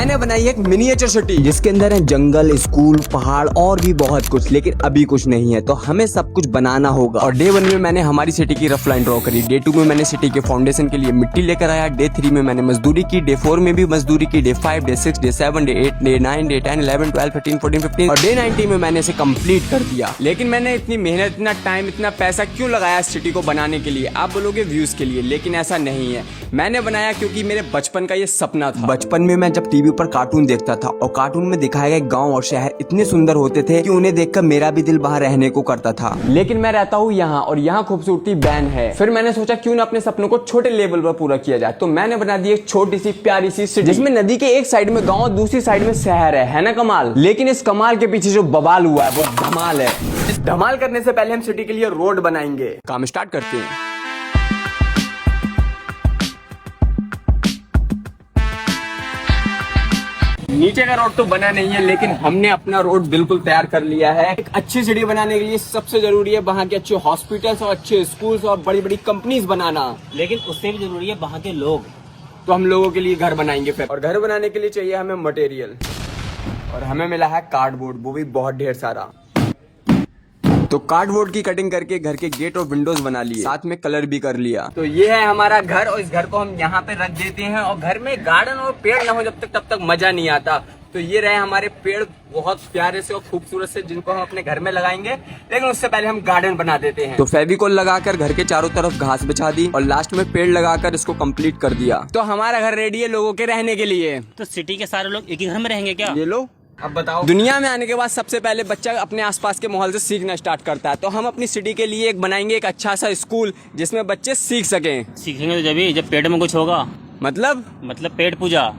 मैंने बनाई एक मिनिएचर सिटी जिसके अंदर है जंगल, स्कूल, पहाड़ और भी बहुत कुछ, लेकिन अभी कुछ नहीं है तो हमें सब कुछ बनाना होगा। और डे 1 में मैंने हमारी सिटी की रफ लाइन ड्रॉ करी, डे 2 में मैंने सिटी के फाउंडेशन के लिए मिट्टी लेकर आया, डे 3 में मैंने मजदूरी की, डे 4 में भी मजदूरी की, day 5, day 6, day 7, day 8, day 9, day 10, 11, 12, 13, 14, 15 और डे 19 में मैंने इसे कंप्लीट कर दिया। लेकिन मैंने इतनी मेहनत, इतना टाइम, इतना पैसा क्यों लगाया इस सिटी को बनाने के लिए? आप बोलोगे व्यूज के लिए, लेकिन ऐसा नहीं है। मैंने बनाया क्योंकि मेरे बचपन का ये सपना था। बचपन में मैं जब टीवी पर कार्टून देखता था और कार्टून में दिखाए गए गांव और शहर इतने सुंदर होते थे कि उन्हें देखकर मेरा भी दिल बाहर रहने को करता था। लेकिन मैं रहता हूँ यहाँ और यहाँ खूबसूरती बैन है। फिर मैंने सोचा क्यों ना अपने सपनों को छोटे लेवल पर पूरा किया जाए, तो मैंने बना दी एक छोटी सी प्यारी सी सिटी जिसमें नदी के एक साइड में गाँव और दूसरी साइड में शहर है ना कमाल? लेकिन इस कमाल के पीछे जो बवाल हुआ है वो धमाल है। इस धमाल करने से पहले हम सिटी के लिए रोड बनाएंगे। काम स्टार्ट करते हैं। नीचे का रोड तो बना नहीं है, लेकिन हमने अपना रोड बिल्कुल तैयार कर लिया है। एक अच्छी सिटी बनाने के लिए सबसे जरूरी है वहाँ के अच्छे हॉस्पिटल्स और अच्छे स्कूल्स और बड़ी बड़ी कंपनीज बनाना, लेकिन उससे भी जरूरी है वहाँ के लोग। तो हम लोगों के लिए घर बनाएंगे फिर, और घर बनाने के लिए चाहिए हमें मटेरियल, और हमें मिला है कार्डबोर्ड, वो भी बहुत ढेर सारा। तो कार्डबोर्ड की कटिंग करके घर के गेट और विंडोज बना लिए, साथ में कलर भी कर लिया। तो ये है हमारा घर और इस घर को हम यहाँ पे रख देते हैं। और घर में गार्डन और पेड़ ना हो जब तक तब तक मजा नहीं आता। तो ये रहे हमारे पेड़ बहुत प्यारे से और खूबसूरत से, जिनको हम अपने घर में लगाएंगे, लेकिन उससे पहले हम गार्डन बना देते हैं। तो फेविकोल लगाकर घर के चारों तरफ घास बिछा दी और लास्ट में पेड़ लगाकर इसको कंप्लीट कर दिया। तो हमारा घर रेडी है लोगों के रहने के लिए। तो सिटी के सारे लोग एक ही घर में रहेंगे क्या? ये लो, अब बताओ। दुनिया में आने के बाद सबसे पहले बच्चा अपने आसपास के माहौल से सीखना स्टार्ट करता है। तो हम अपनी सिटी के लिए एक बनाएंगे एक अच्छा सा स्कूल जिसमें बच्चे सीख सकें। सीखेंगे तो जब पेट में कुछ होगा। मतलब पेट पूजा,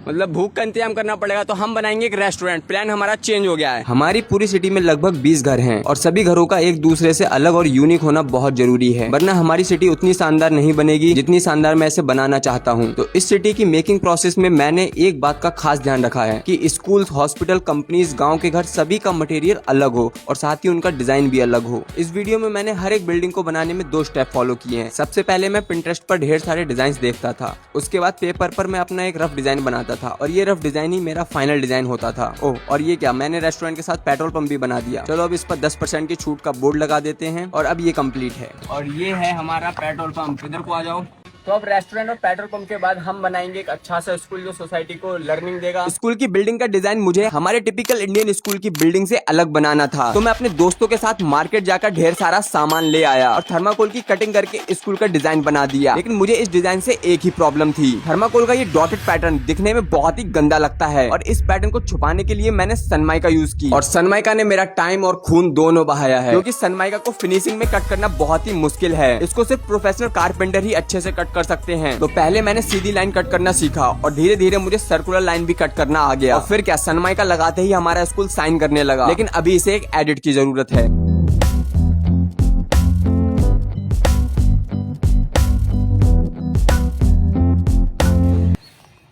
मतलब भूख का इंतजाम करना पड़ेगा। तो हम बनाएंगे एक रेस्टोरेंट। प्लान हमारा चेंज हो गया है। हमारी पूरी सिटी में लगभग 20 घर हैं और सभी घरों का एक दूसरे से अलग और यूनिक होना बहुत जरूरी है, वरना हमारी सिटी उतनी शानदार नहीं बनेगी जितनी शानदार मैं इसे बनाना चाहता हूँ। तो इस सिटी की मेकिंग प्रोसेस में मैंने एक बात का खास ध्यान रखा है कि स्कूल, हॉस्पिटल, कंपनीज, गाँव के घर सभी का मटेरियल अलग हो और साथ ही उनका डिजाइन भी अलग हो। इस वीडियो में मैंने हर एक बिल्डिंग को बनाने में 2 स्टेप फॉलो किए हैं। सबसे पहले मैं पिंटरेस्ट पर ढेर सारे डिजाइन देखता था, उसके बाद पेपर पर मैं अपना एक रफ डिजाइन बनाता था और ये रफ डिजाइन ही मेरा फाइनल डिजाइन होता था। ओह, और ये क्या, मैंने रेस्टोरेंट के साथ पेट्रोल पंप भी बना दिया। चलो अब इस पर 10% की छूट का बोर्ड लगा देते हैं और अब ये कंप्लीट है। और ये है हमारा पेट्रोल पंप। इधर को आ जाओ। तो अब रेस्टोरेंट और पेट्रोल पंप के बाद हम बनाएंगे एक अच्छा सा स्कूल जो सोसाइटी को लर्निंग देगा। स्कूल की बिल्डिंग का डिजाइन मुझे हमारे टिपिकल इंडियन स्कूल की बिल्डिंग से अलग बनाना था, तो मैं अपने दोस्तों के साथ मार्केट जाकर ढेर सारा सामान ले आया और थर्माकोल की कटिंग करके स्कूल का डिजाइन बना दिया। लेकिन मुझे इस डिजाइन से एक ही प्रॉब्लम थी, थर्माकोल का ये डॉटेड पैटर्न दिखने में बहुत ही गंदा लगता है और इस पैटर्न को छुपाने के लिए मैंने सनमाइका यूज की। और सनमाइका ने मेरा टाइम और खून दोनों बहाया है, क्योंकि सनमाइका को फिनिशिंग में कट करना बहुत ही मुश्किल है। इसको सिर्फ प्रोफेशनल कारपेंटर ही अच्छे से कट कर सकते हैं। तो पहले मैंने सीधी लाइन कट करना सीखा और धीरे धीरे मुझे सर्कुलर लाइन भी कट करना आ गया। और फिर क्या, सनमाइका लगाते ही हमारा स्कूल शाइन करने लगा। लेकिन अभी इसे एक एडिट की जरूरत है।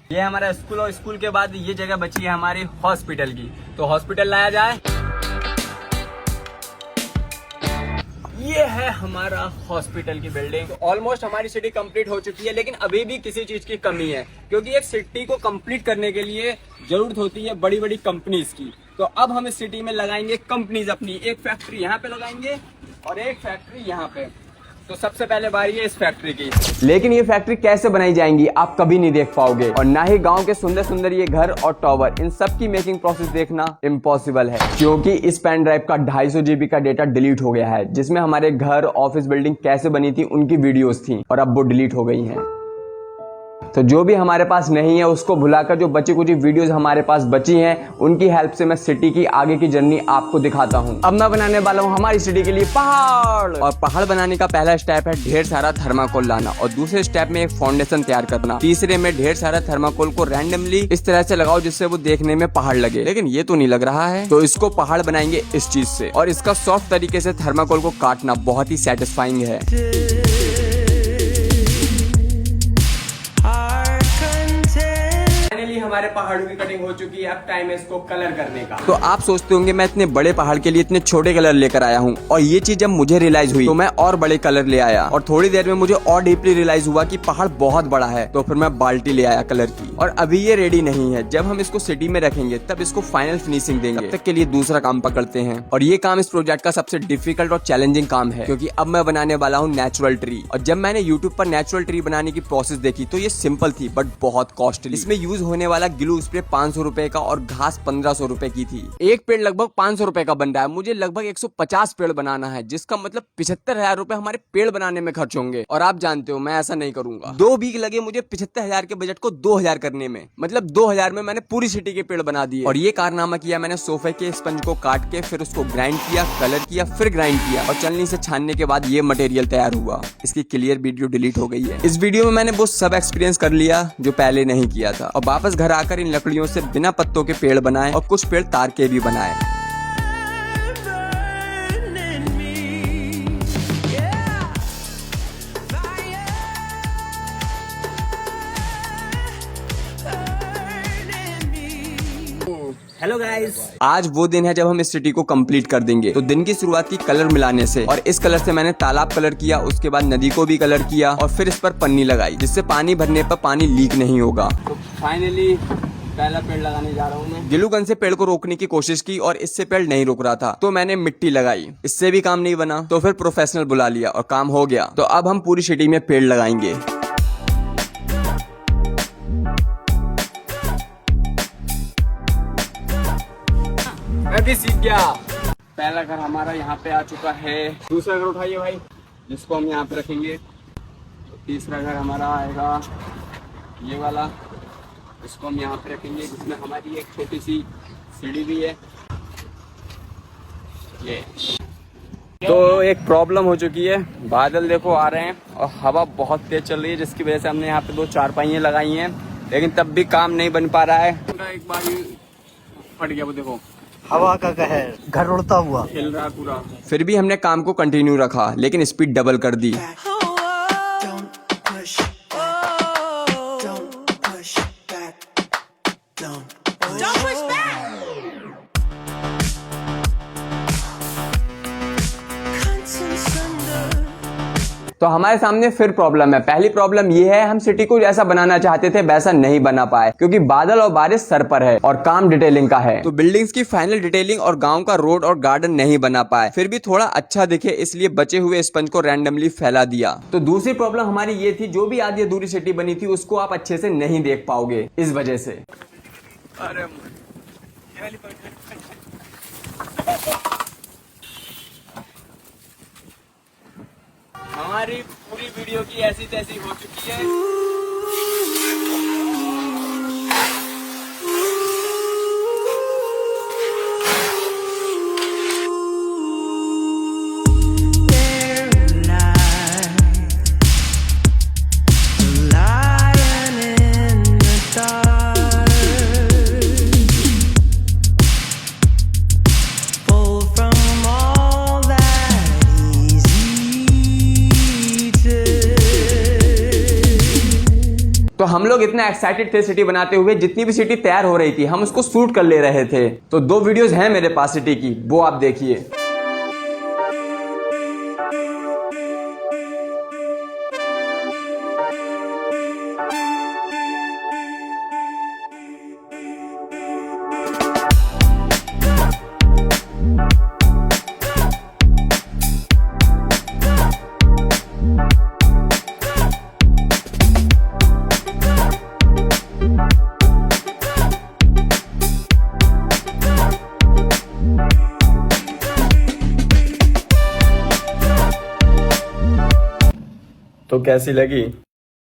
ये हमारा स्कूल और स्कूल के बाद ये जगह बची है हमारी हॉस्पिटल की। तो हॉस्पिटल लाया जाए। ये है हमारा हॉस्पिटल की बिल्डिंग। तो ऑलमोस्ट हमारी सिटी कंप्लीट हो चुकी है, लेकिन अभी भी किसी चीज की कमी है, क्योंकि एक सिटी को कंप्लीट करने के लिए जरूरत होती है बड़ी बड़ी कंपनीज की। तो अब हम इस सिटी में लगाएंगे कंपनीज अपनी। एक फैक्ट्री यहाँ पे लगाएंगे और एक फैक्ट्री यहाँ पे। तो सबसे पहले बारी है इस फैक्ट्री की। लेकिन ये फैक्ट्री कैसे बनाई जाएंगी आप कभी नहीं देख पाओगे, और ना ही गांव के सुंदर सुंदर ये घर और टावर, इन सब की मेकिंग प्रोसेस देखना इम्पॉसिबल है, क्योंकि इस पेन ड्राइव का 250 GB का डेटा डिलीट हो गया है, जिसमें हमारे घर, ऑफिस, बिल्डिंग कैसे बनी थी उनकी वीडियोस थी और अब वो डिलीट हो गई हैं। तो जो भी हमारे पास नहीं है उसको भुलाकर जो बची कुछ वीडियोस हमारे पास बची हैं, उनकी हेल्प से मैं सिटी की आगे की जर्नी आपको दिखाता हूं। अब मैं बनाने वाला हूं हमारी सिटी के लिए पहाड़। और पहाड़ बनाने का पहला स्टेप है ढेर सारा थर्माकोल लाना, और दूसरे स्टेप में एक फाउंडेशन तैयार करना। तीसरे में ढेर सारा थर्माकोल को रैंडमली इस तरह से लगाओ जिससे वो देखने में पहाड़ लगे, लेकिन ये तो नहीं लग रहा है। तो इसको पहाड़ बनाएंगे इस चीज से, और इसका सॉफ्ट तरीके से थर्माकोल को काटना बहुत ही सेटिस्फाइंग है। हमारे पहाड़ों की कटिंग हो चुकी है, अब टाइम है इसको कलर करने का। तो आप सोचते होंगे मैं इतने बड़े पहाड़ के लिए इतने छोटे कलर लेकर आया हूँ, और ये चीज जब मुझे रियलाइज हुई तो मैं और बड़े कलर ले आया, और थोड़ी देर में मुझे और डीपली रियलाइज हुआ कि पहाड़ बहुत बड़ा है, तो फिर मैं बाल्टी ले आया कलर की। और अभी ये रेडी नहीं है, जब हम इसको सिटी में रखेंगे तब इसको फाइनल फिनिशिंग देंगे। तब तक के लिए दूसरा काम पकड़ते हैं, और ये काम इस प्रोजेक्ट का सबसे डिफिकल्ट और चैलेंजिंग काम है, क्योंकि अब मैं बनाने वाला हूँ नेचुरल ट्री। और जब मैंने यूट्यूब पर नेचुरल ट्री बनाने की प्रोसेस देखी तो ये सिंपल थी बट बहुत कॉस्टली। इसमें यूज होने वाला ग्लू स्प्रे 500 रुपए का और घास 1500 रुपए की थी। एक पेड़ लगभग 500 रुपए का बन रहा है, मुझे लगभग 150 पेड़ बनाना है, जिसका मतलब 75,000 रुपए हमारे पेड़ बनाने में खर्च होंगे। और आप जानते हो मैं ऐसा नहीं करूंगा। 2 वीक लगे मुझे 75,000 के बजट को 2000 करने में, मतलब 2000 में मैंने पूरी सिटी के पेड़ बना दिए। और ये कारनामा किया मैंने सोफे के स्पंज को काट के, फिर उसको ग्राइंड किया, कलर किया, फिर ग्राइंड किया, और चलनी से छानने के बाद ये मटेरियल तैयार हुआ। इसकी क्लियर वीडियो डिलीट हो गई है। इस वीडियो में मैंने वो सब एक्सपीरियंस कर लिया जो पहले नहीं किया था, और वापस घर आकर इन लकड़ियों से बिना पत्तों के पेड़ बनाए, और कुछ पेड़ तार के भी बनाए। Hello guys. आज वो दिन है जब हम इस सिटी को कंप्लीट कर देंगे। तो दिन की शुरुआत की कलर मिलाने से, और इस कलर से मैंने तालाब कलर किया, उसके बाद नदी को भी कलर किया, और फिर इस पर पन्नी लगाई, जिससे पानी भरने पर पानी लीक नहीं होगा। तो फाइनली पहला पेड़ लगाने जा रहा हूँ मैं। ग्लू गन से पेड़ को रोकने की कोशिश की, और इससे पेड़ नहीं रुक रहा था, तो मैंने मिट्टी लगाई, इससे भी काम नहीं बना, तो फिर प्रोफेशनल बुला लिया और काम हो गया। तो अब हम पूरी सिटी में पेड़ लगाएंगे। मैं भी सीख गया। पहला घर हमारा यहाँ पे आ चुका है। दूसरा घर उठाइए भाई, जिसको हम यहाँ पे रखेंगे। तो तीसरा घर हमारा आएगा ये वाला, इसको हम यहाँ पे रखेंगे, जिसमें हमारी एक छोटी सी सीढ़ी भी है। ये तो एक प्रॉब्लम हो चुकी है, बादल देखो आ रहे हैं और हवा बहुत तेज चल रही है, जिसकी वजह से हमने यहाँ पे 2 चारपाइयाँ लगाई हैं, लेकिन तब भी काम नहीं बन पा रहा है। एक बार फट गया, वो देखो हवा का कहर, घर उड़ता हुआ हिल रहा पूरा। फिर भी हमने काम को कंटिन्यू रखा, लेकिन स्पीड डबल कर दी। तो हमारे सामने फिर प्रॉब्लम है। पहली प्रॉब्लम ये है, हम सिटी को जैसा बनाना चाहते थे वैसा नहीं बना पाए, क्योंकि बादल और बारिश सर पर है और काम डिटेलिंग का है। तो बिल्डिंग्स की फाइनल डिटेलिंग और गांव का रोड और गार्डन नहीं बना पाए। फिर भी थोड़ा अच्छा दिखे इसलिए बचे हुए स्पंज को रैंडमली फैला दिया। तो दूसरी प्रॉब्लम हमारी ये थी, जो भी आधी अधूरी सिटी बनी थी उसको आप अच्छे से नहीं देख पाओगे इस वजह से। हमारी पूरी वीडियो की ऐसी तैसी हो चुकी है। तो हम लोग इतना एक्साइटेड थे सिटी बनाते हुए, जितनी भी सिटी तैयार हो रही थी हम उसको शूट कर ले रहे थे। तो 2 वीडियोस हैं मेरे पास सिटी की, वो आप देखिए। तो कैसी लगी?